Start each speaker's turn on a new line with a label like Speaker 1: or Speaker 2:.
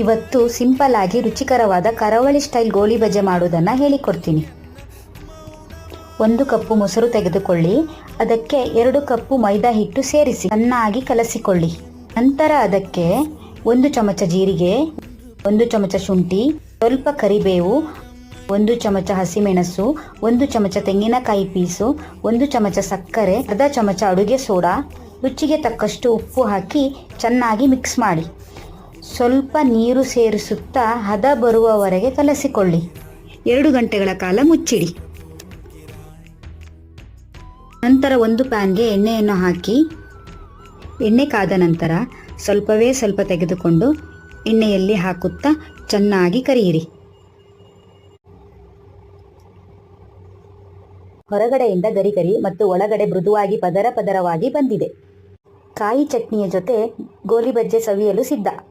Speaker 1: ಇವತ್ತು ಸಿಂಪಲ್ ಆಗಿ ರುಚಿಕರವಾದ ಕರಾವಳಿ ಸ್ಟೈಲ್ ಗೋಳಿ ಬಜೆ ಮಾಡುವುದನ್ನು ಹೇಳಿಕೊಡ್ತೀನಿ. 1 ಕಪ್ಪು ಮೊಸರು ತೆಗೆದುಕೊಳ್ಳಿ. ಅದಕ್ಕೆ 2 ಕಪ್ಪು ಮೈದಾ ಹಿಟ್ಟು ಸೇರಿಸಿ ಚೆನ್ನಾಗಿ ಕಲಸಿಕೊಳ್ಳಿ. ನಂತರ ಅದಕ್ಕೆ 1 ಚಮಚ ಜೀರಿಗೆ, 1 ಚಮಚ ಶುಂಠಿ, ಸ್ವಲ್ಪ ಕರಿಬೇವು, 1 ಚಮಚ ಹಸಿಮೆಣಸು, 1 ಚಮಚ ತೆಂಗಿನಕಾಯಿ ಪೀಸು, 1 ಚಮಚ ಸಕ್ಕರೆ, ಅರ್ಧ ಚಮಚ ಅಡುಗೆ ಸೋಡಾ, ರುಚಿಗೆ ತಕ್ಕಷ್ಟು ಉಪ್ಪು ಹಾಕಿ ಚೆನ್ನಾಗಿ ಮಿಕ್ಸ್ ಮಾಡಿ ಸ್ವಲ್ಪ ನೀರು ಸೇರಿಸುತ್ತಾ ಹದ ಬರುವವರೆಗೆ ಕಲಸಿಕೊಳ್ಳಿ. 2 ಗಂಟೆಗಳ ಕಾಲ ಮುಚ್ಚಿಡಿ. ನಂತರ ಒಂದು ಪ್ಯಾನ್ಗೆ ಎಣ್ಣೆಯನ್ನು ಹಾಕಿ ಎಣ್ಣೆ ಕಾದ ನಂತರ ಸ್ವಲ್ಪವೇ ಸ್ವಲ್ಪ ತೆಗೆದುಕೊಂಡು ಎಣ್ಣೆಯಲ್ಲಿ ಹಾಕುತ್ತಾ ಚೆನ್ನಾಗಿ ಕರಿಯಿರಿ. ಹೊರಗಡೆಯಿಂದ ಗರಿ ಮತ್ತು ಒಳಗಡೆ ಮೃದುವಾಗಿ ಪದರವಾಗಿ ಬಂದಿದೆ. ಕಾಯಿ ಚಟ್ನಿಯ ಜೊತೆ ಗೋಲಿ ಬಜ್ಜೆ ಸವಿಯಲು ಸಿದ್ಧ.